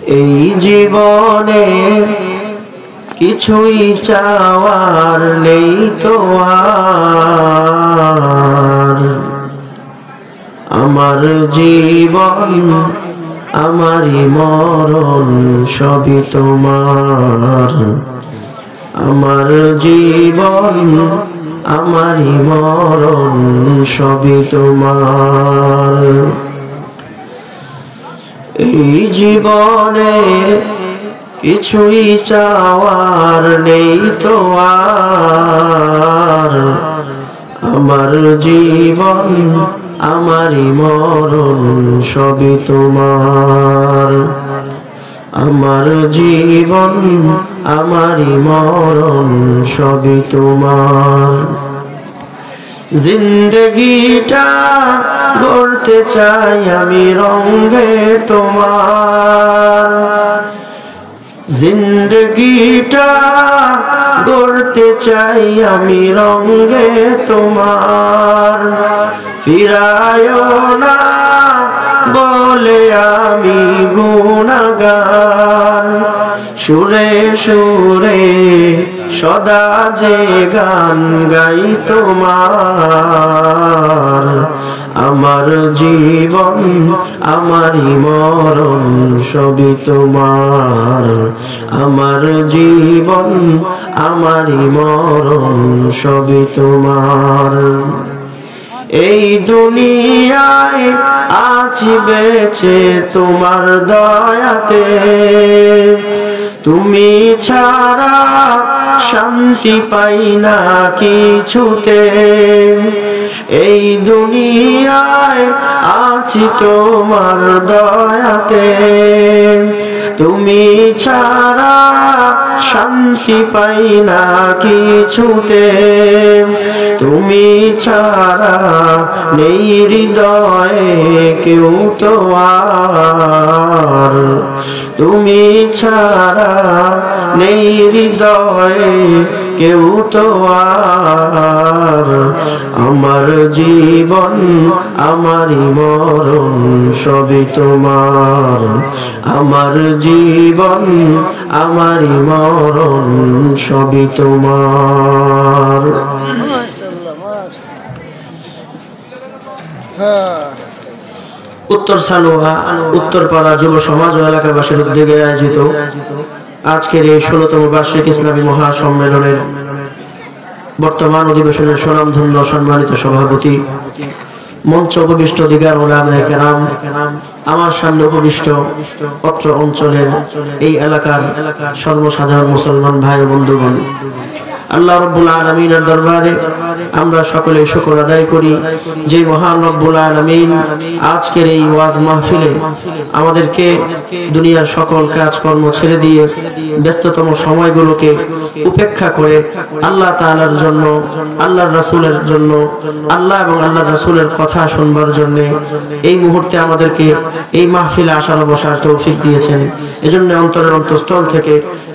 এই জীবনে কিছুই চাওয়ার নেই তো আর। আমার জীবন আমারই মরণ সবই তোমার। আমার জীবন আমারই মরণ সবই তোমার। এই জীবনে কিছুই চাওয়ার নেই তো আর। আমার জীবন আমারই মরণ সবই তোমার। আমার জীবন আমারই মরণ সবই তোমার। জিন্দগিটা গড়তে চাই আমি রঙে তোমার। জিন্দগিটা গড়তে চাই আমি রঙে তোমার। ফিরায়ো না বলে আমি গুনাহগার। সুরে সুরে সদা যে গান গাই তোমার। আমার জীবন আমারই মরণ সবই তোমার। আমার জীবন আমারই মরণ সবই তোমার। এই দুনিয়ায় আছি বেঁচে তোমার দয়াতে। তুমি ছাড়া শান্তি পাই না কিছুতে। এই দুনিয়ায় আছি তোমার দয়াতে। তুমি ছাড়া শান্তি পাই না কিছুতে। তুমি ছাড়া নেই হৃদয়ে কেউ তো আর। তুমি ছাড়া নেই হৃদয়ে কেউ তো আর। আমার জীবন আমারই মরণ সবই তোমার। আমার জীবন আমারই মরণ সবই তোমার। উত্তর সানোয়া উত্তরপাড়া যুব সমাজ ও এলাকাবাসীর উদ্যোগে আয়োজিত আজকের এই ১৬তম বার্ষিক ইসলামী মহাসম্মেলনের বর্তমান অধিবেশনের স্বনামধন্য সম্মানিত সভাপতি, মঞ্চ উপবিষ্ট দিগার উলামায়ে কেরাম, আমার সামনে উপবিষ্ট অত্র অঞ্চলের এই এলাকার সর্বসাধারণ মুসলমান ভাই ও বন্ধুগণ, আল্লাহ রাব্বুল আলামিনের দরবারে আমরা সকলে শুকর আদায় করি যে মহান রব্বুল আলামিন আজকের এই ওয়াজ মাহফিলে আমাদেরকে দুনিয়ার সকল কাজকর্ম ছেড়ে দিয়ে ব্যস্ততম সময়গুলোকে উপেক্ষা করে আল্লাহ তাআলার জন্য, আল্লাহর রাসূলের জন্য, আল্লাহ এবং আল্লাহর রাসূলের কথা শুনবার জন্য এই মুহূর্তে আমাদেরকে এই মাহফিলে আসার বসার তৌফিক দিয়েছেন। এজন্য অন্তরের অন্তঃস্থল থেকে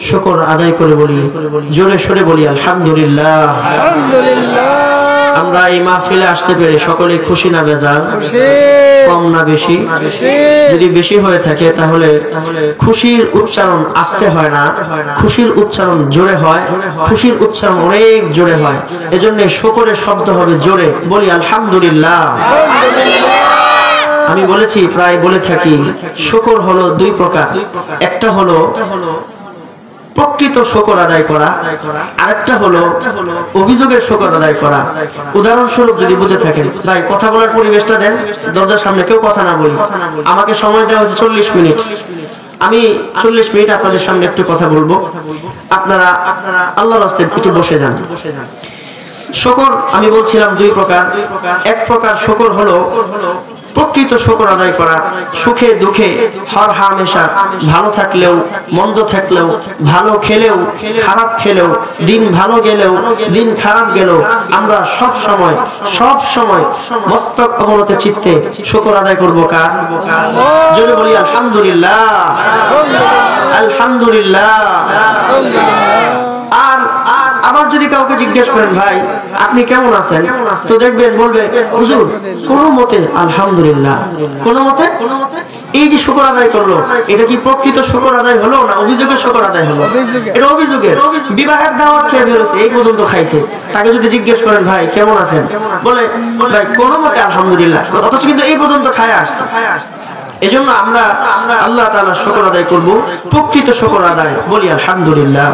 শুকর আদায় করে বলি, জোরে সোরে বলি আলহামদুলিল্লাহ। আমরা এই মাহফিলে আসতে পেরে সকলে খুশি না বেজার? কম না বেশি? যদি বেশি হয়ে থাকে তাহলে খুশির উচ্চারণ আস্তে হয় না, খুশির উচ্চারণ জোরে হয়, খুশির উচ্চারণ অনেক জোরে হয়। এজন্য শুকরের শব্দ হবে জোরে, বলি আলহামদুলিল্লাহ। আমি বলেছি, প্রায় বলে থাকি, শুকর হলো দুই প্রকার। একটা হলো প্রকৃত শুকর আদায় করা, আরেকটা হলো অভিযোগের শুকর আদায় করা। উদাহরণস্বরূপ যদি বুঝে থাকেন, ভাই কথা বলার পরিবেশটা দেন, দরজার সামনে কেউ কথা না বলি। আমাকে সময় দেওয়া হয়েছে 40 মিনিট, আমি 40 মিনিট আপনাদের সামনে একটু কথা বলবো। আপনারা আল্লাহর রাস্তায় একটু বসে যান। শুকর আমি বলছিলাম দুই প্রকার। এক প্রকার শুকর হলো প্রকৃত শুকর আদায় করা, সুখে দুঃখে হর হামেশা, ভালো থাকলেও মন্দ থাকলেও, ভালো খেলেও খারাপ খেলেও, দিন ভালো গেলেও দিন খারাপ গেলেও আমরা সব সময় মস্তক অবনত চিত্তে শুকর আদায় করবো কার? জোরে বলি আলহামদুলিল্লাহ, আলহামদুলিল্লাহ। আর আবার যদি কাউকে জিজ্ঞেস করেন ভাই আপনি কেমন আছেন, তো দেখবেন বলবে হুজুর কোনো মতে আলহামদুলিল্লাহ, কোনো মতে। এই যে শুকর আদায় করলো, এটা কি প্রকৃত শুকর আদায় হলো না অভিযোগের শুকর আদায় হলো? এটা অভিযোগের। বিবাহের দাওয়াত খেয়ে বেরোছে, এই পর্যন্ত খাইছে, তাকে যদি জিজ্ঞেস করেন ভাই কেমন আছেন, বলে ভাই কোনো মতে আলহামদুলিল্লাহ, অথচ কিন্তু এই পর্যন্ত খায় আসছে। এজন্য আমরা আল্লাহ তাআলার শুকর আদায় করব, প্রকৃত শুকর আদায় বলি আলহামদুলিল্লাহ।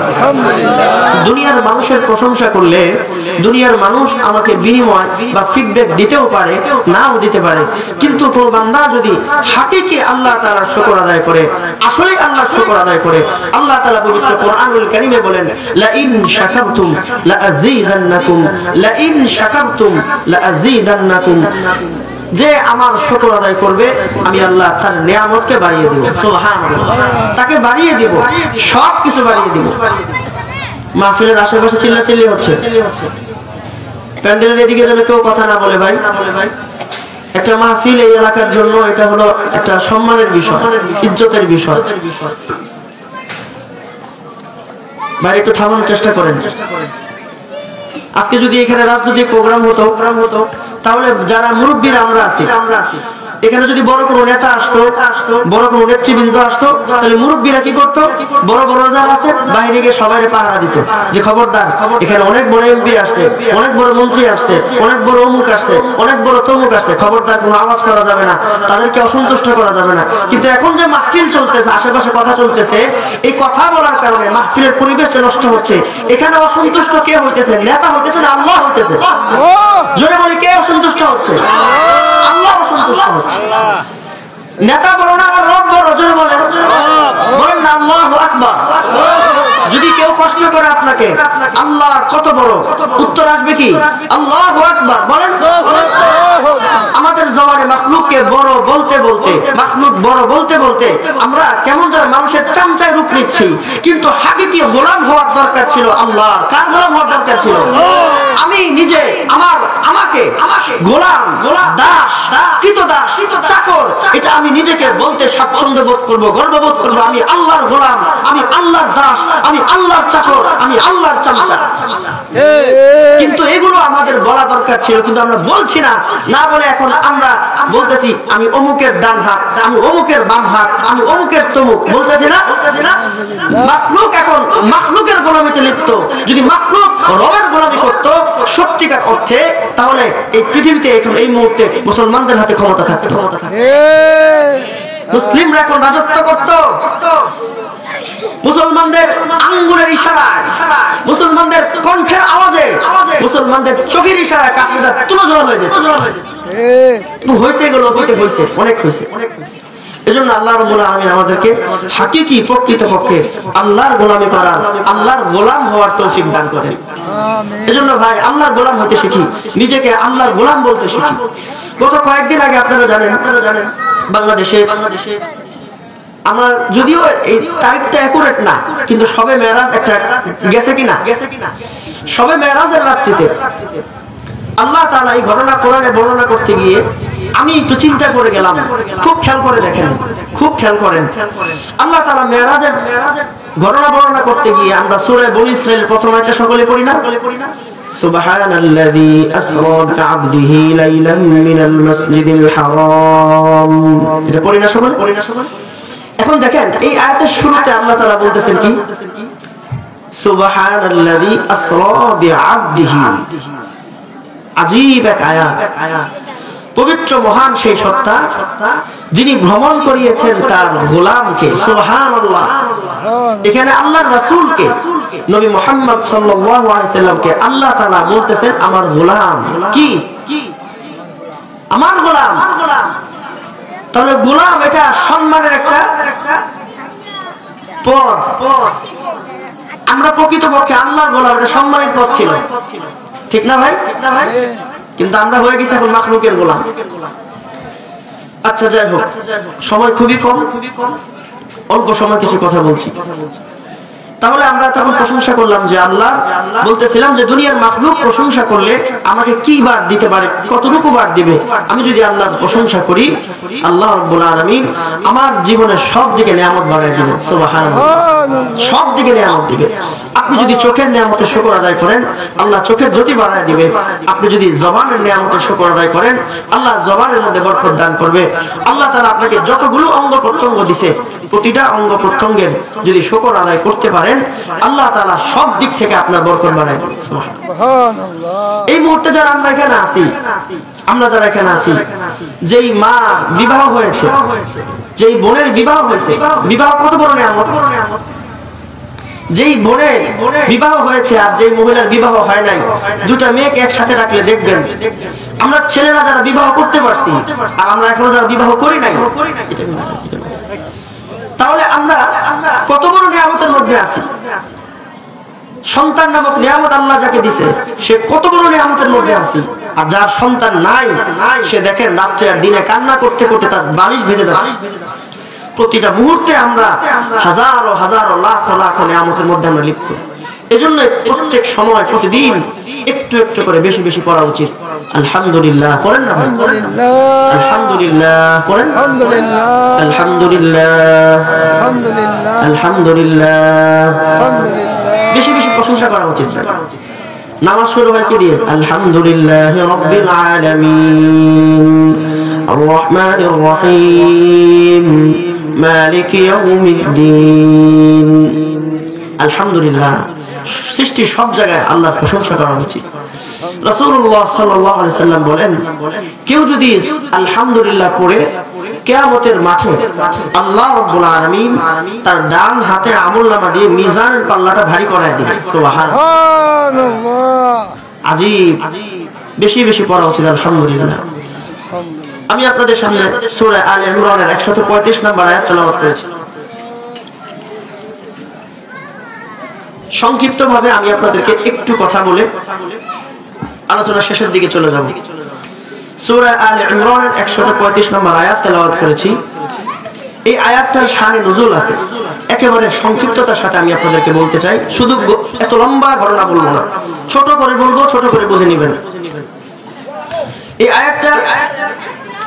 দুনিয়ার মানুষের প্রশংসা করলে দুনিয়ার মানুষ আমাকে বিনিময় বা ফিডব্যাক দিতেও পারে, নাও দিতে পারে, কিন্তু কোন বান্দা যদি হাকিকি আল্লাহ তাআলার শুকর আদায় করে, আসলে আল্লাহর শুকর আদায় করে, আল্লাহ তাআলা পবিত্র কোরআনুল কারীমে বলেন লা ইন শাকারতুম লা আযীদান্নাকুম, লা ইন শাকারতুম লা আযীদান্নাকুম, যে আমার শুকর আদায় করবে আমি আল্লাহ তার নিয়ামতকে বাড়িয়ে দেব। সুবহানাল্লাহ, তাকে বাড়িয়ে দেব, সবকিছু বাড়িয়ে দেব। মাহফিলের আশেপাশে চিল্লাচিল্লি হচ্ছে, প্যান্ডেলের এদিকে যেন কেউ কথা না বলে ভাই। একটা মাহফিল এই এলাকার জন্য এটা হলো একটা সম্মানের বিষয়, ইজ্জতের বিষয়। ভাই একটু থামানোর চেষ্টা করেন। আজকে যদি এখানে রাজনৈতিক প্রোগ্রাম হতো তাহলে যারা মুরব্বীরা আমরা আছি, এখানে যদি বড় কোনো নেতা আসতো, বড় কোনো নেতৃবৃন্দ আসতো, তাহলে মুরব্বীরা কি করতো, বড় বড় যারা আছে বাইরে গিয়ে সবাই পাহারা দিত, যে খবরদার এখানে অনেক বড় এমপি আসছে, অনেক বড় মন্ত্রী আসছে, অনেক বড় অমুক আসছে, অনেক বড় তমুক আসছে, খবরদার কোনো আওয়াজ করা যাবে না, তাদেরকে অসন্তুষ্ট করা যাবে না। কিন্তু এখন যে মাহফিল চলতেছে, আশেপাশে কথা চলতেছে, এই কথা বলার কারণে মাহফিলের পরিবেশটা নষ্ট হচ্ছে। এখানে অসন্তুষ্ট কে হইতেছে? নেতা হইতেছে না আল্লাহ হইতেছে? জোরে বলি, কে অসন্তুষ্ট হচ্ছে? আল্লাহ অসন্তুষ্ট হচ্ছে। নেতা বড় না রব বড়? জোরে বলেন, বলেন না আল্লাহু আকবার। যদি কেউ কষ্ট করে আপনাকে, আল্লাহ কত বড়, উত্তর আসবে কি আল্লাহু আকবার বলেন। আমাদের জবানে মাখলুককে বড় বলতে বলতে, মাখলুক বড় বলতে বলতে আমরা কেমন যেন মানুষের চামচায় রূপ নিচ্ছি, কিন্তু হাকিকি গোলাম হওয়ার দরকার ছিল আল্লাহ। কার গোলাম হওয়ার দরকার ছিল? আমি নিজে আমাকে গোলাম, দাস, কৃতদাস, চাকর, এটা আমি নিজেকে বলতে স্বাচ্ছন্দ্য বোধ করবো, গর্ববোধ করবো। আমি আল্লাহর গোলাম, আমি আল্লাহর দাস, আমি আল্লাহর চাকর, আমি আল্লাহর চামচা। কিন্তু এগুলো আমাদের বলা দরকার ছিল, কিন্তু আমরা বলছি না। না বলে এখন আমরা বলতেছি আমি অমুকের ডান হাত, আমি অমুকের বাম হাত, আমি অমুকের তমুক, বলতেছি না? মাখলুক এখন মাখলুকের গোলামিতে লিপ্ত। যদি মাখলুক রবের গোলামি করতো সত্যিকার অর্থে, তাহলে এই পৃথিবীতে এখন এই মুহূর্তে মুসলমানদের হাতে ক্ষমতা থাকতো। মুসলিমরা এখন রাজত্ব করত মুসলমানদের আঙ্গুলের ইশারায়, মুসলমানদের কণ্ঠের আওয়াজে, মুসলমানদের চোখের ইশারায় কাফেররা তুলোধরা হয়ে যেত। হয়েছে, এগুলো হয়েছে, অনেক হয়েছে। এজন্য আল্লাহ রাব্বুল আলামিন আমাদেরকে হাকিকি প্রকৃতপক্ষে আল্লাহর গোলামি করার, আল্লাহর গোলাম হওয়ার তৌফিক দান করেন। এজন্য ভাই আল্লাহর গোলাম হতে শিখি, নিজেকে আল্লাহর গোলাম বলতে শিখি। গত কয়েকদিন আগে আপনারা জানেন বাংলাদেশে আমরা, যদিও এই তারিখটা অ্যাকুরেট না, কিন্তু শবে মেরাজ একটা গেছে কিনা, শবে মেরাজের রাত্রিতে আল্লাহ তাআলা এই ঘটনা কোরআনে বর্ণনা করতে গিয়ে আমি একটু চিন্তা করে গেলাম। খুব খেয়াল করে দেখেন, খুব খেয়াল করেন। আল্লাহ তাআলা মেরাজের ঘটনা বর্ণনা করতে গিয়ে আমরা সূরা বনী ইসরাঈল প্রথম আয়াতটা সকলে পড়ি না? সুবহানাল্লাযী আসরা বিআবদিহি লাইলাম মিনাল মাসজিদিল হারাম, এটা পড়ি না সকলে? এখন দেখেন এই আয়াতের শুরুতে আল্লাহ তাআলা বলতেছেন কি? সুবহানাল্লাযী আসরা বিআবদিহি। আজীব এক আয়াত। পবিত্র মহান সেই সত্তা যিনি ভ্রমণ করিয়েছেন তার গোলামকে। সুবহানাল্লাহ। এখানে আল্লাহর রাসূলকে, নবী মুহাম্মদ সাল্লাল্লাহু আলাইহি সাল্লামকে আল্লাহ তাআলা বলতেছেন আমার গোলাম। কি? আমার গোলাম। তাহলে গোলাম এটা সম্মানের একটা পদ। আমরা প্রকৃতপক্ষে আল্লাহর গোলাম, এটা সম্মানের পদ ছিল, ঠিক না ভাই? কিন্তু আমরা হয়ে গেছি এখন মাখলুকের গোলাম। আচ্ছা যাই হোক, সময় খুবই কম, অল্প সময় কিছু কথা বলছি। তাহলে আমরা তখন প্রশংসা করলাম যে আল্লাহ, বলতেছিলাম যে দুনিয়ার মাখলুক প্রশংসা করলে আমাকে কি বার দিতে পারে, কতটুকু বার দিবে। আমি যদি আল্লাহর প্রশংসা করি, আল্লাহ রাব্বুল আলামিন আমার জীবনের সব দিকে নিয়ামত বাড়ায় দিবেন। সুবহানাল্লাহ। সব দিকে নিয়ামত দিবে। আপনি যদি চোখের নিয়ামতের শুকর আদায় করেন, আল্লাহ চোখের জ্যোতি বাড়ায় দিবে। আপনি যদি জবানের নিয়ামতের শুকর আদায় করেন, আল্লাহ জবানের মধ্যে বরকত দান করবে। আল্লাহ তাআলা আপনাকে যতগুলো অঙ্গ প্রত্যঙ্গ দিয়েছে, প্রতিটা অঙ্গ প্রত্যঙ্গের যদি শুকর আদায় করতে পারেন, আল্লাহ তাআলা সব দিক থেকে আপনার বরকত বাড়ায় দিবে। সুবহানাল্লাহ। এই মুহূর্তে যারা আমরা এখানে আছি, যেই মা বিবাহ হয়েছে, যেই বোনের বিবাহ হয়েছে, বিবাহ কত বড় নিয়ামত। যেই বোনের বিবাহ হয়েছে আর যেই মহিলার বিবাহ হয় নাই, দুটা মেয়েকে একসাথে রাখলে দেখবেন, আমরা ছেলেরা যারা বিবাহ করতে পারছি আর আমরা এখনো যারা বিবাহ করি নাই, তাহলে আমরা কত বড় নিয়ামতের মধ্যে আছি। সন্তান নামক নিয়ামত আল্লাহ যাকে দিছে, সে কত বড় নিয়ামতের মধ্যে আছে। আর যার সন্তান নাই, সে দেখেন রাত্রে আর দিনে কান্না করতে করতে তার বালিশ ভেজে যাচ্ছে। প্রতিটা মুহূর্তে আমরা হাজারো হাজারো লাখ লাখ নিয়ামতের মধ্যে আমরা লিপ্ত। এজন্য প্রত্যেক সময় প্রতিদিন একটু একটু করে বেশি বেশি পড়া উচিত। আলহামদুলিল্লাহ পড়েন না? আলহামদুলিল্লাহ পড়েন। আলহামদুলিল্লাহ, আলহামদুলিল্লাহ, বেশি বেশি প্রশংসা করা উচিত। নামাজ শুরু হয় কি দিয়ে? আলহামদুলিল্লাহি রাব্বিল আলামিন আর রহমানির রহিম মালিকি ইয়াউমিদ্দিন। আলহামদুলিল্লাহ, সৃষ্টির সব জায়গায় আল্লাহর প্রশংসা করা উচিত। রাসূলুল্লাহ সাল্লাল্লাহু আলাইহি সাল্লাম বলেন, কেউ যদি আলহামদুলিল্লাহ পড়ে কিয়ামতের মাঠে আল্লাহ রাব্বুল আলামিন তার ডান হাতে আমলনামা দিয়ে মিজানের পাল্লাটা ভারী করায় দিবেন। সুবহানাল্লাহ। আজীব, বেশি বেশি পড়া উচিত আলহামদুলিল্লাহ। আমি আপনাদের সামনে সূরা আলে ইমরানের 135 নম্বর আয়াত তেলাওয়াত করেছি। সংক্ষিপ্তভাবে আমি আপনাদেরকে একটু কথা বলে আলোচনা শেষের দিকে চলে যাব। সূরা আলে ইমরানের 135 নম্বর আয়াত তেলাওয়াত করেছি। এই আয়াতটার শানে নুজুল আছে, একেবারে সংক্ষিপ্ততার সাথে আমি আপনাদেরকে বলতে চাই। শুধু এত লম্বা ঘটনা বলবো না, ছোট করে বলবো, ছোট করে বুঝে নেবেন। এই আয়াতটা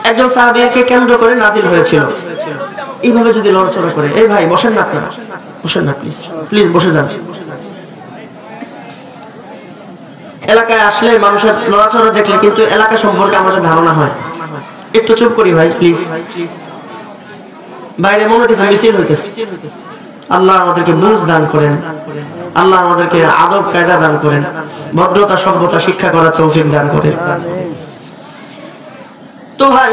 একজন সাহাবীকে কেন্দ্র করে নাজিল হয়েছিল। এইভাবে যদি লড়চড়া করে, এই ভাই বসেন না, আপনারা বসেন না, প্লিজ প্লিজ বসে যান। এলাকায় আসলে মানুষের নড়াচড়া দেখলে কিন্তু এলাকা সম্পর্কে আমাদের ধারণা হয়। একটু চুপ করি ভাই প্লিজ। বাইরে মনে হচ্ছে মিছিল হইতেছে। আল্লাহ আমাদেরকে বুঝ দান করেন, আল্লাহ আমাদেরকে আদব কায়দা দান করেন, ভদ্রতা সভ্যতা শিক্ষা করার তৌফিক দান করেন। তো ভাই,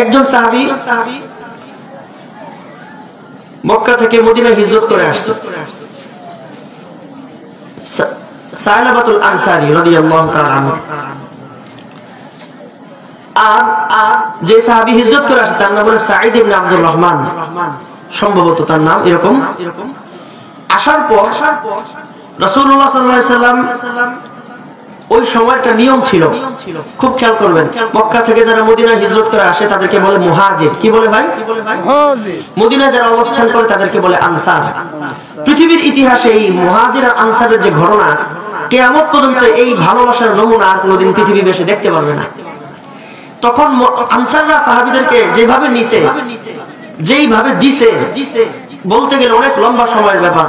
একজন সাহাবী মক্কা থেকে মদিনায় হিজরত করে আসছে। সালাবাতুল আনসারী রাদিয়াল্লাহু তাআলা আনহু। আর যে সাহাবী হিজরত করে আসছে তার নাম হলো সাঈদ ইবনে আব্দুর রহমান, সম্ভবত তার নাম এরকম। আসার পর রাসূলুল্লাহ সাল্লাল্লাহু আলাইহি সাল্লাম, ওই সময়টা নিয়ম ছিল, খুব খেয়াল করবেন, মক্কা থেকে যারা মদিনায় হিজরত করে আসে তাদেরকে বলে মুহাজির। কি বলে ভাই? মুহাজির। মদিনায় যারা অবস্থান করে তাদেরকে বলে আনসার। পৃথিবীর ইতিহাসে এই মুহাজির আর আনসারের যে ঘটনা, কিয়ামত পর্যন্ত এই ভালোবাসার নমুনা আর কোনোদিন পৃথিবী বেশি দেখতে পারবে না। তখন আনসাররা সাহাবীদেরকে যেভাবে নিছে, যেইভাবে দিছে, বলতে গেলে অনেক লম্বা সময়ের ব্যাপার।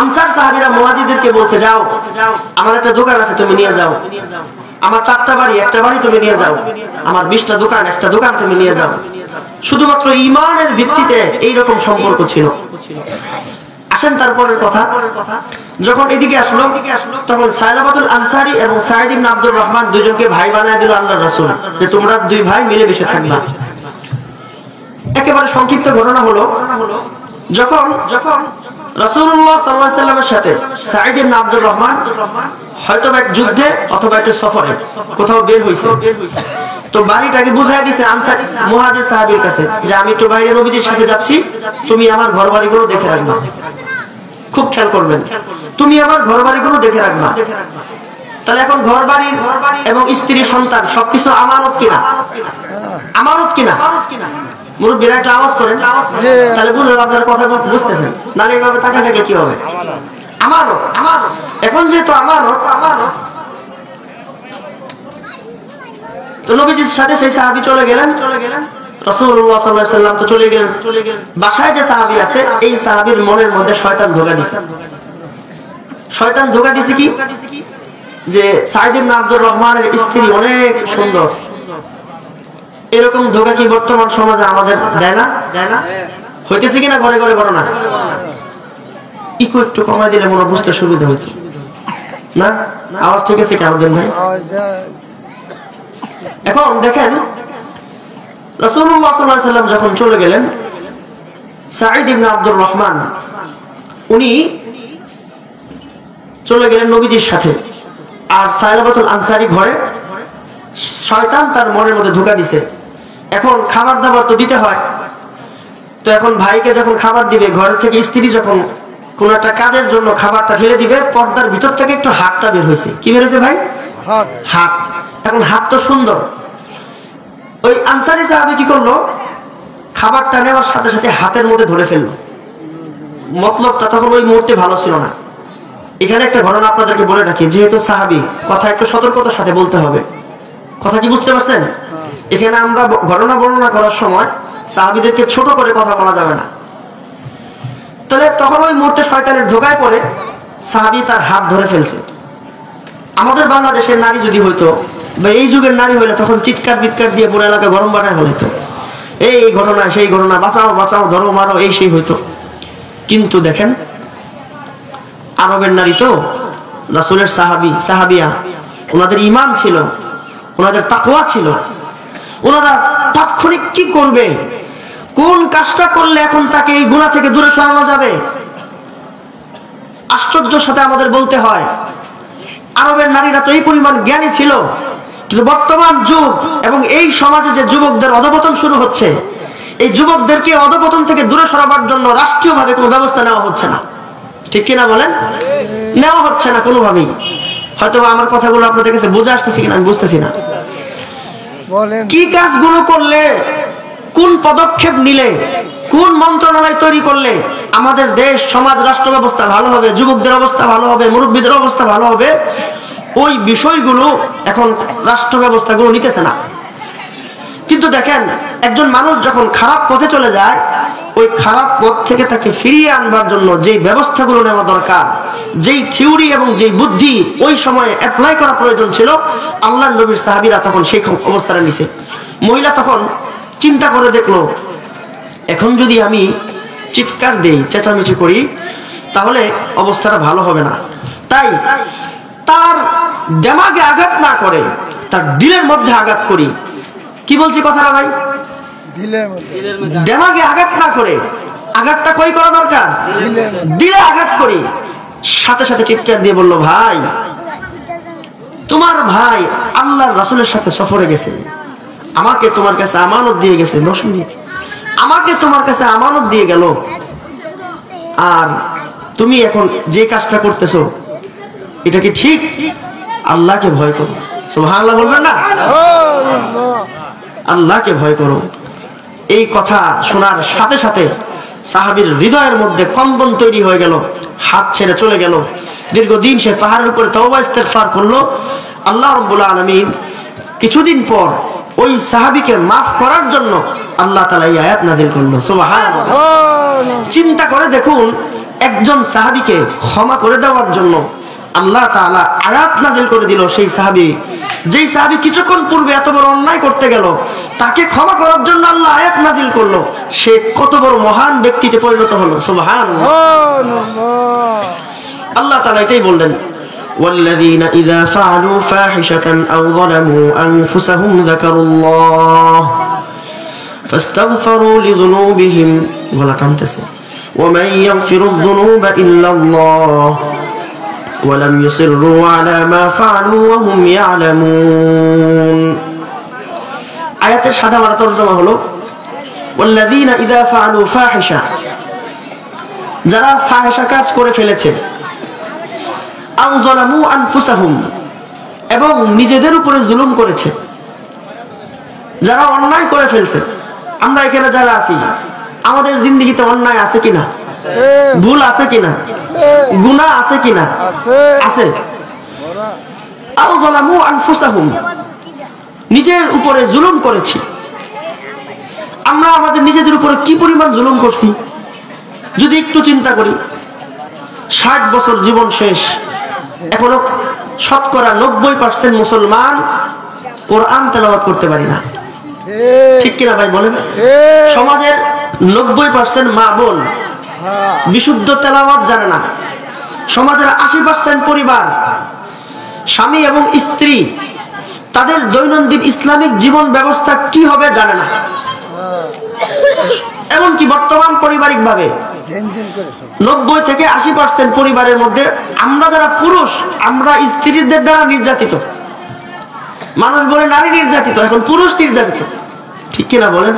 আনসার সাহাবীরা মুহাজিরদেরকে বলছে, যাও, আমার একটা দোকান আছে, তুমি নিয়ে যাও। আমার 4টা বাড়ি, একটা বাড়ি তুমি নিয়ে যাও। আমার 20টা দোকান, একটা দোকান তুমি নিয়ে যাও। শুধুমাত্র ঈমানের ভিত্তিতে এই রকম সম্পর্ক ছিল। আসেন তারপরের কথা। যখন এদিকে আসলো, তখন সালাবাতুল আনসারী এবং সাঈদ ইবনে আব্দুর রহমান দুজনকে ভাই বানায় দিল আল্লাহর রাসূল, যে তোমরা দুই ভাই মিলে মিশে থাকবা। একেবারে সংক্ষিপ্ত ঘটনা হলো, যখন রাসূলুল্লাহ সাল্লাল্লাহু আলাইহি ওয়াসাল্লামের সাথে সাঈদ ইবনে আব্দুর রহমান হয়তো এক যুদ্ধে অথবা একটা সফরে কোথাও বের হইছে, তো বাড়িটাকে বুঝাই দিছে আনসার মুহাজির সাহাবীর কাছে যে আমি তো বাইরে নবীজির সাথে যাচ্ছি, তুমি আমার ঘরবাড়িগুলো দেখে রাখবা। খুব খেয়াল করবেন, তুমি আমার ঘরবাড়িগুলো দেখে রাখবা। তাহলে এখন ঘরবাড়ি এবং স্ত্রী সন্তান সবকিছু আমানত কিনা? আমানত কিনা? মুরব্বীরা একটা আওয়াজ করেন, তাহলে বুঝলেন আপনার কথা বুঝতেছেন। নালে এইভাবে তাকিয়ে থাকলে কি হবে? আমানত। এখন যেহেতু আমানত, তো নবীজির সাথে সেই সাহাবী চলে গেলেন। রাসূলুল্লাহ সাল্লাল্লাহু আলাইহি ওয়াসাল্লাম তো চলে গেলেন। বাসায় যে সাহাবী আছে এই সাহাবীর মনের মধ্যে শয়তান ধোঁকা দিছে। শয়তান ধোঁকা দিছে কি যে সাঈদ ইবনে আব্দুর রহমানের স্ত্রী অনেক সুন্দর। এরকম ধোঁকা কি বর্তমান সমাজে আমাদের দেয় না? হইতেছে কিনা ঘরে ঘরে ঘটনা? একটু কমাই দিলে মনে বুঝতে সুবিধা হইতো না? আওয়াজ ঠিক আছে কেন দেন ভাই? এখন দেখেন রাসূলুল্লাহ সাল্লাল্লাহু আলাইহি ওয়াসাল্লাম যখন চলে গেলেন, সাঈদ ইবনে আব্দুর রহমান উনি চলে গেলেন নবীজির সাথে। আর সায়লাবাতুল আনসারী ঘরে, শয়তান তার মনের মধ্যে ধোঁকা দিছে। এখন খাবার দাবার তো দিতে হয়, তো এখন ভাইকে যখন খাবার দিবে, ঘর থেকে স্ত্রী যখন কোন একটা কাজের জন্য খাবারটা ঢেলে দিবে, পর্দার ভিতর থেকে একটু হাতটা বের হয়েছে। কি বের হয়েছে ভাই? হাত। এখন হাত তো সুন্দর। ওই আনসারী সাহাবী কি করলো, খাবারটা নেওয়ার সাথে সাথে হাতের মধ্যে ধরে ফেললো। মতলবটা তখন ওই মুহূর্তে ভালো ছিল না। এখানে একটা ঘটনা আপনাদেরকে বলে রাখি, যেহেতু সাহাবী, কথা একটু সতর্কতার সাথে বলতে হবে। কথা কি বুঝতে পারছেন? এখানে আমরা ঘটনা বর্ণনা করার সময় সাহাবীদেরকে ছোট করে কথা বলা যাবে না। তাহলে তখন ওই মুহূর্তে শয়তানের ধোঁকায় পড়ে সাহাবী তার হাত ধরে ফেলছে। আমাদের বাংলাদেশের নারী যদি হইতো বা এই যুগের নারী হইলে তখন চিৎকার বিৎকার দিয়ে পুরো এলাকা গরম বানায় হইতো, এই ঘটনা সেই ঘটনা, বাঁচাও বাঁচাও, ধরো মারো, এই সেই হইতো। কিন্তু দেখেন আরবের নারী তো, রাসূলের সাহাবিয়া, ওনাদের ঈমান ছিল, ওনাদের তাকওয়া ছিল। ওনারা তাৎক্ষণিক কি করবে, কোন কাজটা করলে এখন তাকে এই গুনাহ থেকে দূরে সরানো যাবে। আশ্চর্যের সাথে আমাদের বলতে হয়, আরবের নারীরা তো এই পরিমাণ জ্ঞানী ছিল, কিন্তু বর্তমান যুগ এবং এই সমাজে যে যুবকদের অধঃপতন শুরু হচ্ছে, এই যুবকদেরকে অধঃপতন থেকে দূরে সরাবার জন্য রাষ্ট্রীয়ভাবে কোনো ব্যবস্থা নেওয়া হচ্ছে না। ঠিক কিনা বলেন? নেওয়া হচ্ছে না কোনোভাবেই। হয়তো আমার কথাগুলো আপনাদের কাছে বুঝে আসতেছে কিনা আমি বুঝতেছি না। কি কাজগুলো করলে, কোন পদক্ষেপ নিলে, কোন মন্ত্রণালয় তৈরি করলে আমাদের দেশ, সমাজ, রাষ্ট্র ব্যবস্থা ভালো হবে, যুবকদের অবস্থা ভালো হবে, মুরব্বীদের অবস্থা ভালো হবে, ওই বিষয়গুলো এখন রাষ্ট্র ব্যবস্থাগুলো নিতেছে না। কিন্তু দেখেন একজন মানুষ যখন খারাপ পথে চলে যায়, ওই খারাপ পথ থেকে তাকে ফিরিয়ে আনবার জন্য যেই ব্যবস্থাগুলো নেওয়া দরকার, যেই থিওরি এবং যেই বুদ্ধি ওই সময়ে অ্যাপ্লাই করা প্রয়োজন ছিল, আল্লাহর নবীর সাহাবীরা তখন সেই অবস্থাটা নিছে। মহিলা তখন চিন্তা করে দেখলো, এখন যদি আমি চিৎকার দেই, চেঁচামেচি করি, তাহলে অবস্থাটা ভালো হবে না। তাই তার দিমাগে আঘাত না করে তার দিলের মধ্যে আঘাত করি। কি বলছি কথাটা ভাই? দিমাগে আঘাত না করে আঘাতটা কই করা দরকার? দিলে আঘাত করি। সাথে সাথে চিৎকার দিয়ে বলল, ভাই তোমার ভাই আল্লাহর রাসূলের সাথে সফরে গেছে, আমাকে তোমার কাছে আমানত দিয়ে গেছে, 10 মিনিট আমাকে তোমার কাছে আমানত দিয়ে গেল, আর তুমি এখন যে কাজটা করতেছো এটা কি ঠিক? আল্লাহকে ভয় করো। সুবহানাল্লাহ বলবেন না? আল্লাহকে ভয় করো। এই কথা শোনার সাথে সাথে সাহাবীর হৃদয়ের মধ্যে কম্পন তৈরি হয়ে গেল, হাত ছেড়ে চলে গেল। দীর্ঘদিন সে পাহাড়ের উপরে তওবা ইস্তেগফার করলো। আল্লাহ রাব্বুল আলামিন কিছুদিন পর ওই সাহাবীকে মাফ করার জন্য আল্লাহ তাআলা এই আয়াত নাযিল করলো। সুবহানাল্লাহ। চিন্তা করে দেখুন, একজন সাহাবীকে ক্ষমা করে দেওয়ার জন্য আল্লাহ তাআলা আয়াত নাযিল করে দিল। সেই সাহাবী, যেই সাহাবী কিছুক্ষণ পূর্বে এত বড় অন্যায় করতে গেল, তাকে ক্ষমা করার জন্য আল্লাহ আয়াত নাযিল করলো। সে কত বড় মহান ব্যক্তিতে পরিণত হলো। সুবহানাল্লাহ। আল্লাহ তাআলা এটাই বললেন, والذين إذا فعلوا فاحشة أو ظلموا أنفسهم ذكروا الله فاستغفروا لذنوبهم ومن يغفر الذنوب إلا الله ولم يصروا على ما فعلوا وهم يعلمون। আয়াতের সাদা বাংলা তরজমা হলো, والذين إذا فعلوا فاحشة, যারা ফাহিশা কাজ করে ফেলেছে, আও যালামু আনফুসাহুম, এবং নিজেদের উপরে জুলুম করেছে। যারা অন্যায় করে ফেলছে, আমরা এখানে যারা আছি, আমাদের জিন্দেগিতে অন্যায় আছে কিনা? ভুল আছে কিনা? গুনাহ আছে কিনা? আছে। আও যালামু আনফুসাহুম, নিজের উপরে জুলুম করেছি। আমরা আমাদের নিজেদের উপরে কি পরিমাণ জুলুম করছি যদি একটু চিন্তা করি। 60 বছর জীবন শেষ, এখনো শতকরা 90% মুসলমান কোরআন তেলাওয়াত করতে পারি না, ঠিক কিনা ভাই বলেন? সমাজের 90% মা বোন বিশুদ্ধ তেলাওয়াত জানে না। সমাজের 80% পরিবার, স্বামী এবং স্ত্রী তাদের দৈনন্দিন ইসলামিক জীবন ব্যবস্থা কি হবে জানে না। এমনকি বর্তমান পারিবারিক ভাবে 90 থেকে 80% পরিবারের মধ্যে আমরা যারা পুরুষ, আমরা স্ত্রীদের দ্বারা নির্যাতিত। মানুষ বলে নারী নির্যাতিত, এখন পুরুষ নির্যাতিত, ঠিক কিনা বলেন?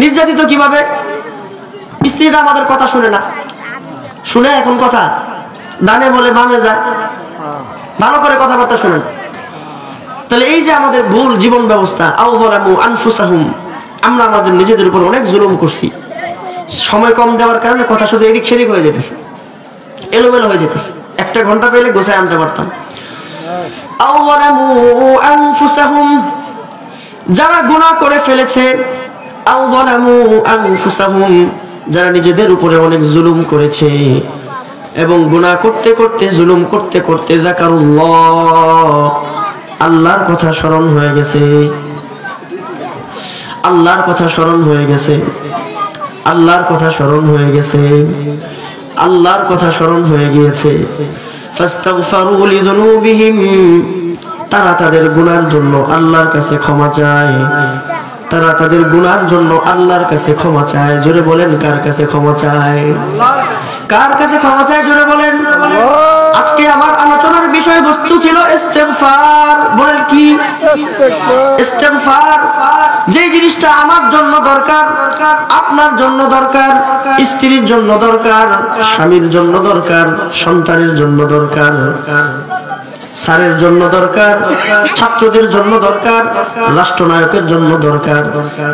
নির্যাতিত কিভাবে? স্ত্রীরা আমাদের কথা শুনে না, শুনে এখন কথা ডানে বলে বামে যায়, ভালো করে কথাবার্তা শুনে না। তাহলে এই যে আমাদের ভুল জীবন ব্যবস্থা, আউযালামু আনফুসাহুম, আমরা আমাদের নিজেদের উপর অনেক জুলুম করছি। সময় কম দেওয়ার কারণে কথা শুধু এদিক সেদিক হয়ে যেতেছে, এলোমেলো হয়ে যেতেছে। 1 ঘন্টা পেলে গোছায় আনতে পারতাম। আউযালামু আনফুসাহুম, যারা গুনাহ করে ফেলেছে, আউযালামু আনফুসাহুম, যারা নিজেদের উপরে অনেক জুলুম করেছে এবং গুনাহ করতে করতে, জুলুম করতে করতে যাকারুল্লাহ, আল্লাহর কথা স্মরণ হয়ে গেছে, আল্লাহর কথা স্মরণ হয়ে গেছে, আল্লাহর কথা স্মরণ হয়ে গেছে, আল্লাহর কথা স্মরণ হয়ে গিয়েছে। ফাস্তাগফারু লিযুনুবিহিম, তারা তাদের গুনার জন্য আল্লাহর কাছে ক্ষমা চায়, তারা তাদের গুনার জন্য আল্লাহর কাছে ক্ষমা চায়। জোরে বলেন, কার কাছে ক্ষমা চায়? কার কাছে ক্ষমা চায়? জোরে বলেন। আজকে আমার আলোচনার বিষয়বস্তু ছিল ইস্তেগফার। বলেন কি? ইস্তেগফার। যে জিনিসটা আমার জন্য দরকার, আপনার জন্য দরকার, স্ত্রীর জন্য দরকার, স্বামীর জন্য দরকার, সন্তানের জন্য দরকার, স্যারের জন্য দরকার, ছাত্রদের জন্য দরকার, রাষ্ট্রনায়কের জন্য দরকার,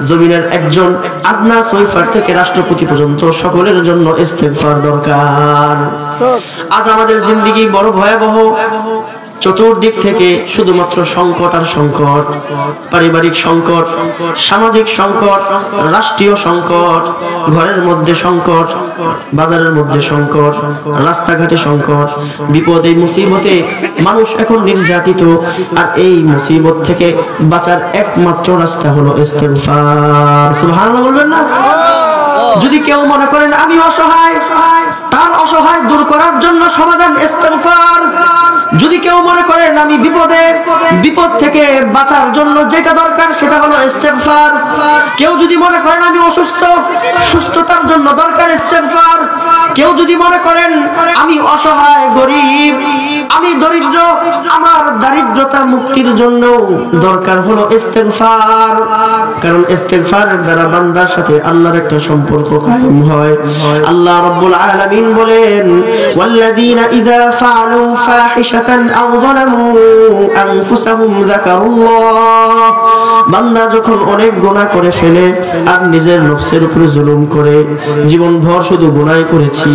জমিনের একজন আদনা সৈফার থেকে রাষ্ট্রপতি পর্যন্ত সকলের জন্য ইস্তেগফার দরকার। আজ আমাদের জিন্দেগি বড় ভয়াবহ, চতুর্দিক থেকে শুধুমাত্র সংকট আর সংকট। পারিবারিক সংকট, সামাজিক সংকট, রাষ্ট্রীয় সংকট, ঘরের মধ্যে সংকট, বাজারের মধ্যে সংকট, রাস্তাঘাটে সংকট, বিপদে মুসিবতে মানুষ এখন নির্যাতিত। আর এই মুসিবত থেকে বাঁচার একমাত্র রাস্তা হলো ইস্তেগফার। সুবহানাল্লাহ বলবেন না? যদি কেউ মনে করেন আমি অসহায়, তার অসহায় দূর করার জন্য সমাধান ইস্তেগফার। যদি কেউ মনে করেন আমি বিপদে, বিপদ থেকে বাঁচার জন্য যেটা দরকার সেটা হলো ইস্তেগফার। কেউ যদি মনে করেন আমি অসুস্থ, সুস্থতার জন্য দরকার ইস্তেগফার। কেউ যদি মনে করেন আমি অসহায়, গরিব, আমি দরিদ্র, আমার দারিদ্রতা মুক্তির জন্য দরকার হলো ইস্তেগফার। কারণ ইস্তেগফারের দ্বারা বান্দার সাথে আল্লাহর একটা সম্পর্ক কায়েম হয়। আল্লাহ রাব্বুল আলামিন বলেন, ওয়াল্লাযীনা ইযা ফাআলু ফাহিশাতান আও যালামু আনফুসাহুম যাকারুল্লাহ, বান্দা যখন অনেক গুনাহ করে ফেলে আর নিজের নফসের উপরে জুলুম করে, জীবনভর শুধু গুনাহ করেছি।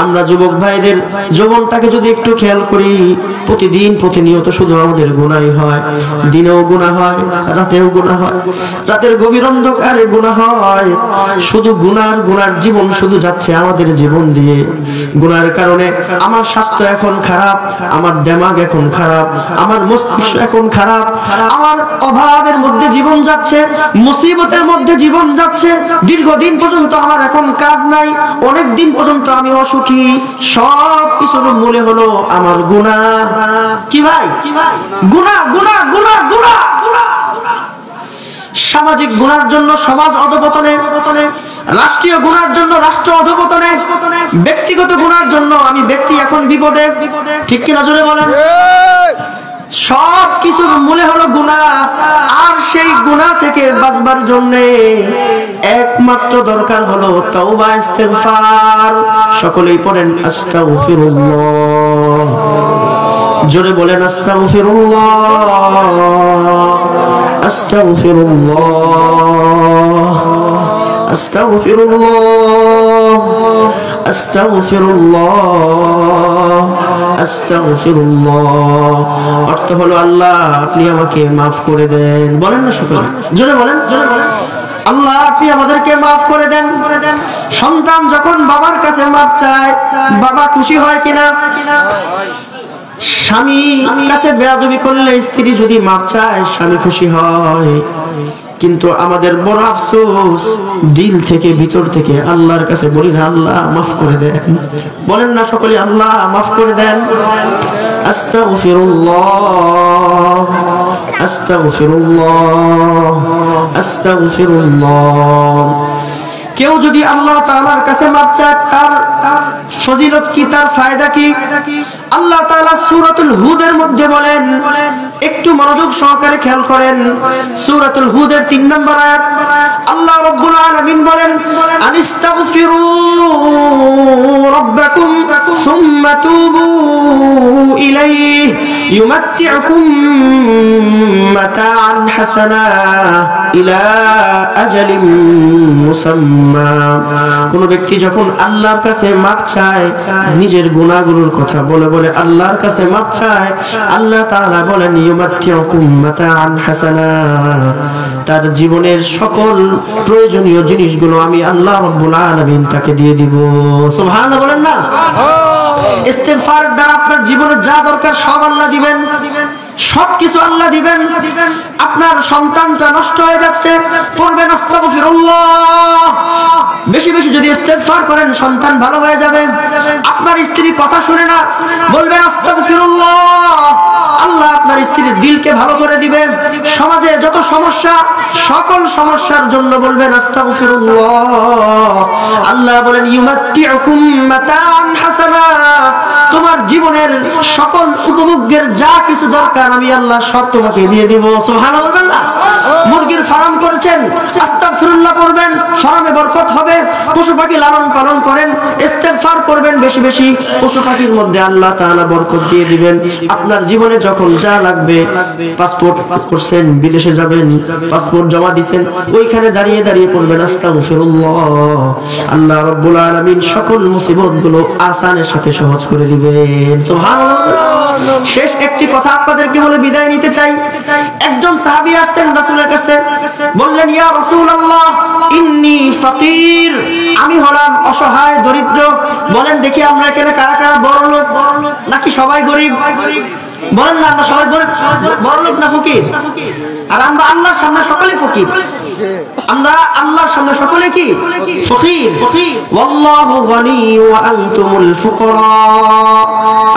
আমরা যুবক ভাইদের জীবনটাকে যদি একটু খেয়াল করি, প্রতিদিন প্রতিনিয়ত শুধু আমাদের গুনাহ হয়। দিনেও গুনাহ হয়, রাতেও গুনাহ হয়, রাতের গভীর অন্ধকারে গুনাহ হয়। শুধু গুনার জীবন শুধু যাচ্ছে আমাদের জীবন দিয়ে। গুনার কারণে আমার স্বাস্থ্য এখন খারাপ, আমার দিমাগ এখন খারাপ, আমার মস্তিষ্ক এখন খারাপ, আমার অভাবের মধ্যে জীবন যাচ্ছে, মুসিবতের মধ্যে জীবন যাচ্ছে। দীর্ঘদিন পর্যন্ত আমার এখন কাজ নাই, অনেক দিন পর্যন্ত আমি অসুখী। সব কিছুর মূলে হলো আমার গুনাহ। কি ভাই? গুনাহ, গুনাহ, গুনাহ, গুনাহ। সামাজিক গুনার জন্য সমাজ অধঃপতনে, রাষ্ট্রীয় গুনার জন্য রাষ্ট্র অধঃপতনে, ব্যক্তিগত গুনার জন্য আমি ব্যক্তি এখন বিপদে, ঠিক কিনা জোরে বলেন? সব কিছুর মূলে হলো গুনাহ। আর সেই গুনাহ থেকে বাঁচবার জন্য একমাত্র দরকার হলো তওবা, ইস্তেগফার। সকলেই পড়েন আস্তাগফিরুল্লাহ। জোরে বলেন আস্তাগফিরুল্লাহ, আস্তাগফিরুল্লাহ, আস্তাগফিরুল্লাহ, আস্তাগফিরুল্লাহ, আস্তাগফিরুল্লাহ। অর্থ হলো আল্লাহ আপনি আমাকে মাফ করে দেন। বলেন না সকলে, জোরে বলেন, জোরে বলেন। আল্লাহ আপনি আমাদেরকে মাফ করে দেন। সন্তান যখন বাবার কাছে মাপ চায় বাবা খুশি হয় কিনা? স্বামী কাছে বেয়াদবি করলে স্ত্রী যদি মাপ চায় স্বামী খুশি হয়। কিন্তু আমাদের বড় আফসোস, দিল থেকে ভিতর থেকে আল্লাহর কাছে বলি না আল্লাহ মাফ করে দেন। বলেন না সকলে আল্লাহ মাফ করে দেন। আস্তাগফিরুল্লাহ আস্তাগফিরুল্লাহ আস্তাগফিরুল্লাহ। কেউ যদি আল্লাহ তাআলার কাছে মাপ চায় তার ফজিলত কি, তার ফায়দা কি? আল্লাহ তাআলা সূরাতুল হুদের মধ্যে বলেন, একটু মনোযোগ সহকারে খেয়াল করেন। সূরাতুল হুদের 3 নম্বর আয়াত আল্লাহ রাব্বুল আলামিন বলেন, আনিস্তাগফিরু রাব্বাকুম সুম্মা তুবু ইলাইহি ইউমাত্তিউকুম মাতাআন হাসানা ইলা আজালিন মুসাম্মা। কোন ব্যক্তি যখন আল্লাহর কাছে মাপ চায়, নিজের গুনাহগুলোর কথা বলে বলে আল্লাহর কাছে মাপ চায়, আল্লাহ তাআলা বলেন ইউমাত্তিউকুম মাতাআন হাসানা, তার জীবনের সকল প্রয়োজনীয় জিনিসগুলো আমি আল্লাহ রাব্বুল আলামিন তাকে দিয়ে দিব। সুবহানাল্লাহ বলেন না? ইস্তিগফার দ্বারা আপনার জীবনে যা দরকার সব আল্লাহ দিবেন, সবকিছু আল্লাহ দিবেন। আপনার সন্তানটা নষ্ট হয়ে যাচ্ছে, পড়বেন আস্তাগফিরুল্লাহ। বেশি বেশি যদি ইস্তিগফার করেন সন্তান ভালো হয়ে যাবে। আপনার স্ত্রী কথা শুনে না, বলবেন আস্তাগফিরুল্লাহ, আল্লাহ আপনার স্ত্রীর দিলকে ভালো করে দিবেন। সমাজে যত সমস্যা, সকল সমস্যার জন্য বলবেন আস্তাগফিরুল্লাহ। আল্লাহ বলেন ইউমাত্তিউকুম মাতাআন হাসানা, তোমার জীবনের সকল উপভোগের যা কিছু দরকার আমি আল্লাহ সব তোমাকে দিয়ে দিব। সুবহানাল্লাহ। মুরগির ফার্ম করেছেন, আস্তাগফিরুল্লাহ পড়বেন, ফার্মে বরকত হবে। পশু পাখি লালন পালন করেন, ইস্তিগফার করবেন বেশি বেশি, পশু পাখির মধ্যে আল্লাহ তাআলা বরকত দিয়ে দিবেন। আপনার জীবনে যখন যা লাগবে, পাসপোর্ট করছেন, বিদেশে যাবেন, পাসপোর্ট জমা দিবেন, ওইখানে দাঁড়িয়ে দাঁড়িয়ে পড়বেন আস্তাগফিরুল্লাহ। আল্লাহ রাব্বুল আলামিন সকল মুসিবতগুলো আসানের সাথে সহজ করে দিবেন। সুবহানাল্লাহ। শেষ একটি কথা আপনাদেরকে বলে বিদায় নিতে চাই। একজন সাহাবী আসছেন রাসূলের কাছে, বললেন ইয়া রাসূলুল্লাহ ইন্নী ফাকির, আমি হলাম অসহায় দরিদ্র। বলেন দেখি আমরা এখানে কারা কারা বড় লোক নাকি সবাই গরিব? বলেন না আমরা সবাই বড় লোক না ফকির? আর আমরা আল্লাহর সামনে সকলে ফকির। আমরা আল্লাহর সামনে সকলে কি ফকির। ওয়াল্লাহু গনি ওয়া আনতুমুল ফুকারা,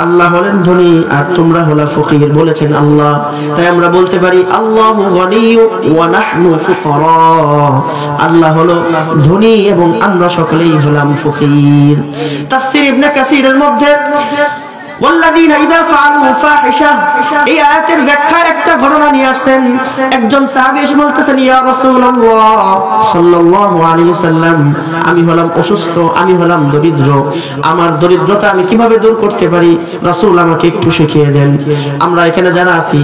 আল্লাহ হলেন ধনী আর তোমরা হলা ফকির বলেছেন আল্লাহ। তাই আমরা বলতে পারি আল্লাহু গনি ওয়া নাহনু ফুকারা, আল্লাহ হলো ধনী এবং আমরা সকলেই হলাম ফকির। তাফসীর ইবনে কাসীরের মধ্যে ওয়াল্লাযীনা ইযা ফাআলু ফাহিশা, এই আয়াতের ব্যাখ্যার একটা ঘটনা নিয়ে আসেন। একজন সাহাবী এসে বলতেছেন ইয়া রাসূলুল্লাহ সাল্লাল্লাহু আলাইহি ওয়াসাল্লাম, আমি হলাম অসুস্থ, আমি হলাম দরিদ্র, আমার দরিদ্রতা আমি কিভাবে দূর করতে পারি রাসূল আমাকে একটু শিখিয়ে দেন। আমরা এখানে যারা আছি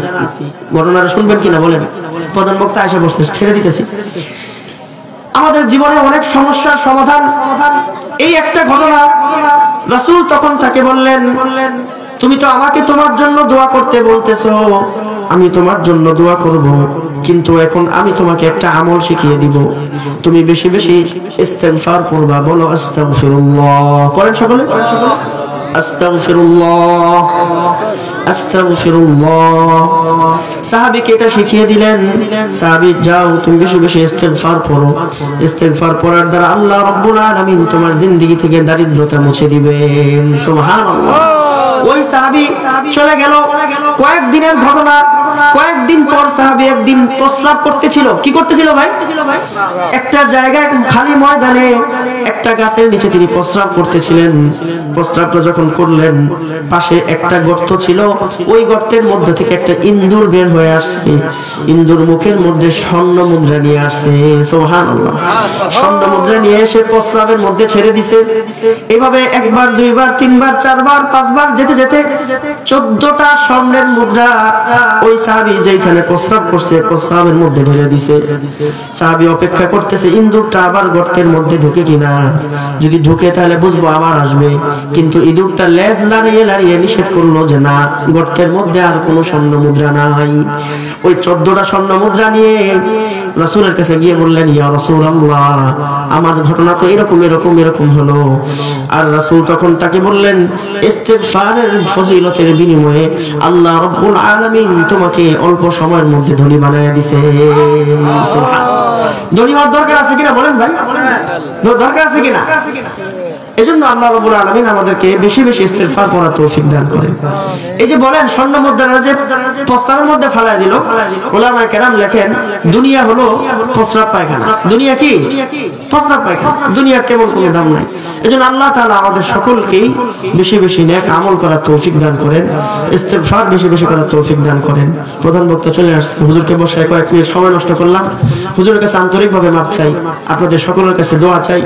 ঘটনাটা শুনবেন কিনা বলেন? প্রধান বক্তা এসে বসে ছেড়ে দিতেছি। আমাদের জীবনে অনেক সমস্যার সমাধান এই একটা ঘটনা। রাসূল তখন তাকে বললেন, তুমি তো আমাকে তোমার জন্য দোয়া করতে বলতেছো, আমি তোমার জন্য দোয়া করব, কিন্তু এখন আমি তোমাকে একটা আমল শিখিয়ে দিব। তুমি বেশি বেশি ইস্তিগফার করবা। বলো আস্তাগফিরুল্লাহ। করেন সকলে? আস্তাগফিরুল্লাহ আস্তাগফিরুল্লাহ। সাহাবীকে এটা শিখিয়ে দিলেন। সাহাবী যাও তুমি বেশি বেশি ইস্তিগফার পড়ো। ইস্তিগফার পড়ার দ্বারা আল্লাহ রাব্বুল আলামিন তোমার জিন্দেগি থেকে দারিদ্রতা মুছে দিবেন। সুবহানাল্লাহ। ওই সাহাবী চলে গেল। কয়েকদিনের ঘটনা। কয়েকদিন পর সাহাবী একদিন প্রস্রাব করতেছিল। কি করতেছিল ভাই? একটা জায়গায় খালি ময়দানে একটা গাছের নিচে তিনি প্রস্রাব করতেছিলেন। প্রস্রাবটা যখন করলেন, পাশে একটা গর্ত ছিল, ওই গর্তের মধ্যে থেকে একটা ইন্দুর বের হয়ে আসছে। ইন্দুর মুখের মধ্যে স্বর্ণ মুদ্রা নিয়ে আসছে। সুবহানাল্লাহ। স্বর্ণ মুদ্রা নিয়ে এসে প্রস্রাবের মধ্যে ছেড়ে দিছে। এভাবে একবার, দুইবার, তিনবার, চারবার, পাঁচবার যেতে যেতে 14টা স্বর্ণের মুদ্রা ওই সাহাবী যেখানে প্রস্রাব করছে প্রস্রাবের মধ্যে ঢেলে দিছে। সাহাবী অপেক্ষা করতেছে ইঁদুরটা আবার গর্তের মধ্যে ঢুকে কিনা, যদি ঢুকে তাহলে বুঝবো আবার আসবে। কিন্তু ইঁদুরটা লেজ লাড়িয়ে লাড়িয়ে নিষেধ করলো যে না, গর্তের মধ্যে আর কোনো স্বর্ণ মুদ্রা নাই। ওই 14টা স্বর্ণ মুদ্রা নিয়ে রাসূলের কাছে গিয়ে বললেন, ইয়া রাসূলুল্লাহ, আমার ঘটনা তো এরকম এরকম এরকম হলো। আর রাসূল তখন তাকে বললেন, ইস্তিগফারের ফজিলতের বিনিময়ে আল্লাহ রাব্বুল আলামিন তোমাকে অল্প সময়ের মধ্যে ধনী বানায়া দিয়েছে। সুবহানাল্লাহ। ধনী হওয়ার দরকার আছে কিনা বলেন ভাই? দরকার আছে কিনা? এজন্য আল্লাহ রাব্বুল আলামিন আমাদেরকে বেশি বেশি ইস্তিগফার করার তৌফিক দান করেন। এই যে বলেন স্বর্ণ মুদ্রা যে প্রস্রাবের মধ্যে ফেলায় দিল, উলামায়ে কেরাম লেখেন দুনিয়া হলো প্রস্রাব পায়খানা। দুনিয়া কি? প্রস্রাব পায়খানা। দুনিয়ার তেমন কোনো দাম নাই। এজন্য আল্লাহ তাআলা আমাদের সকলকেই বেশি বেশি নেক আমল করার তৌফিক দান করেন, ইস্তিগফার বেশি বেশি করার তৌফিক দান করেন। প্রধান বক্তা চলে আসছে, হুজুরকে বসায় কয়েক মিনিট সময় নষ্ট করলাম। হুজুরের কাছে আন্তরিকভাবে মাপ চাই, আপনাদের সকলের কাছে দোয়া চাই,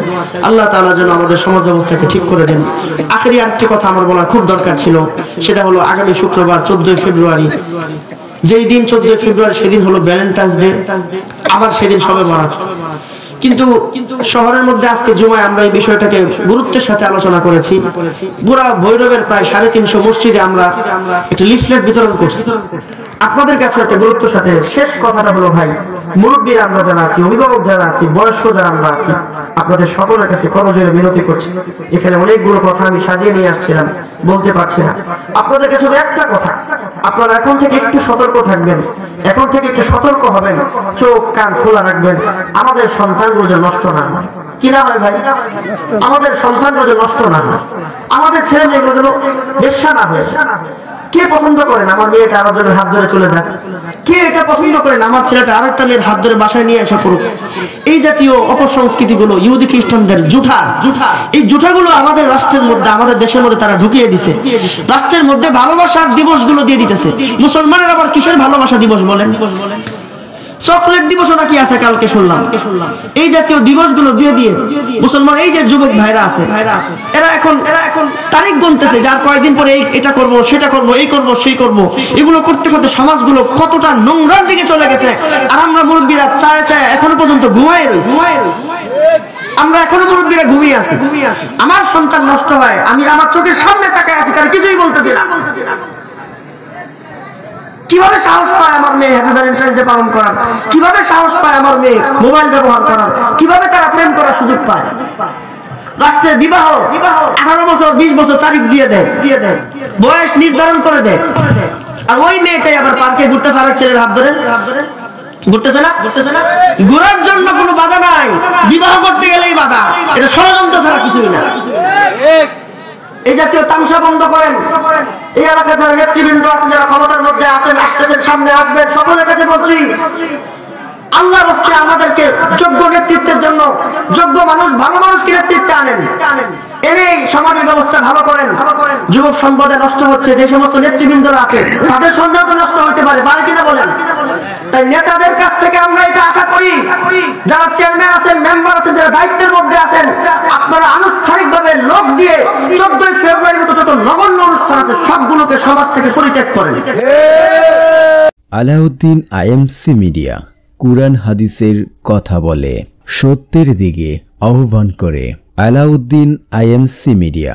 আল্লাহ তাআলা যেন আমাদের সমাজ ব্যবস্থাকে ঠিক করে দেন। আখেরি আরেকটি কথা আমার বলার খুব দরকার ছিল, সেটা হলো আগামী শুক্রবার 14 ফেব্রুয়ারি, যেই দিন 14 ফেব্রুয়ারি সেদিন হলো ভ্যালেন্টাইন্স ডে, আবার সেদিন শবে বরাত। কিন্তু শহরের মধ্যে আজকে জুমায় আমরা এই বিষয়টাকে গুরুত্বের সাথে আলোচনা করেছি। পুরা ভৈরবের প্রায় 350 মসজিদে আমরা একটা লিফলেট বিতরণ করছি। আপনাদের কাছে একটা গুরুত্বের সাথে শেষ কথাটা হলো, ভাই মুরব্বীরা আমরা যারা আছি, অভিভাবক যারা আছি, বয়স্ক যারা আমরা আছি, আপনাদের সকলের কাছে করজোড়ে বিনতি করছি। এখানে অনেকগুলো কথা আমি সাজিয়ে নিয়ে আসছিলাম, বলতে পারছি না। আপনাদের কাছে একটা কথা, আপনারা এখন থেকে একটু সতর্ক থাকবেন, এখন থেকে একটু সতর্ক হবেন, চোখ কান খোলা রাখবেন, আমাদের সন্তানগুলো যেন নষ্ট না হয়। কি না হয় ভাই? আমাদের সন্তানগুলো যেন নষ্ট না হয়, আমাদের ছেলে মেয়েগুলো যেন বেশ্যা না হয়। কে পছন্দ করেন আমার মেয়েটা আরেকজনের হাত ধরে চলে যায়? কে এটা পছন্দ করেন আমার ছেলেটা আরেকটা মেয়ের হাত ধরে বাসায় নিয়ে এসে পড়ুক? এই জাতীয় অপসংস্কৃতি গুলো ইহুদি খ্রিস্টানদের জুঠা, এই জুঠাগুলো আমাদের রাষ্ট্রের মধ্যে, আমাদের দেশের মধ্যে তারা ঢুকিয়ে দিছে। রাষ্ট্রের মধ্যে ভালোবাসার দিবস গুলো দিয়ে দিতেছে। মুসলমানের আবার কিসের ভালোবাসা দিবস বলেন? চকলেট দিবস নাকি আছে কালকে শুনলাম। এই জাতীয় দিবস গুলো দিয়ে দিয়ে মুসলমান, এই যে যুবক ভাইরা আছে, এরা এখন তারিখ গুনতেছে, যার কয়েকদিন পরে এটা করব, সেটা করব, এই করব, সেই করব। এগুলো করতে করতে সমাজগুলো কতটা নোংরার দিকে চলে গেছে। আর আমরা মুরব্বীরা চায় চায় এখনো পর্যন্ত ঘুমায় রয়েছি। আমরা এখনো মুরব্বীরা ঘুমিয়ে আছি। আমার সন্তান নষ্ট হয়, আমি আমার চোখের সামনে তাকায় আছি, তারা কিছুই বলতেছি না। কিভাবে সাহস পায় আমার মেয়ে হ্যাপি ভ্যালেন্টাইন্স ডে পালন করার? কিভাবে সাহস পায় আমার মেয়ে মোবাইল ব্যবহার করার? কিভাবে তারা প্রেম করার সুযোগ পায়? রাষ্ট্রের বিবাহ 18 বছর 20 বছর তারিখ দিয়ে দেয়, বয়স নির্ধারণ করে দেয়। আর ওই মেয়েটাই আবার পার্কে ঘুরতেছে আরেক ছেলের হাত ধরে, ঘুরতেছে না? ঘোরার জন্য কোনো বাধা নাই, বিবাহ করতে গেলেই বাধা। এটা ষড়যন্ত্র ছাড়া কিছুই না। এই জাতীয় তামসা বন্ধ করেন। এই এলাকায় যারা নেতৃবৃন্দ আছেন, যারা ক্ষমতার মধ্যে আছেন, আসতেছেন, সামনে আসবেন, সকলের কাছে বলছি আল্লাহর রাস্তায় আমাদেরকে যোগ্য নেতৃত্বের জন্য যোগ্য মানুষ, ভালো মানুষকে নেতৃত্বে আনেন, এনে সমাজের ব্যবস্থা ভালো করেন। যুবক সম্পদে নষ্ট হচ্ছে, যে সমস্ত নেতৃবৃন্দরা আছে তাদের সন্দেহ তো নষ্ট হতে পারে, পারে কিনা বলেন? তাই নেতাদের কাছ থেকে আমরা এটা আশা করি, যারা চেয়ারম্যান আছেন, মেম্বার আছেন, যারা দায়িত্বের মধ্যে আছেন, আপনারা আনুষ্ঠানিকভাবে লোক দিয়ে 14 ফেব্রুয়ারির মতো যত নগণ্য অনুষ্ঠান আছে সবগুলোকে সমাজ থেকে পরিত্যাগ করেন। আলাউদ্দিন আইএমসি মিডিয়া কুরআন হাদিসের কথা বলে, সত্যের দিকে আহ্বান করে। Alauddin IMC media.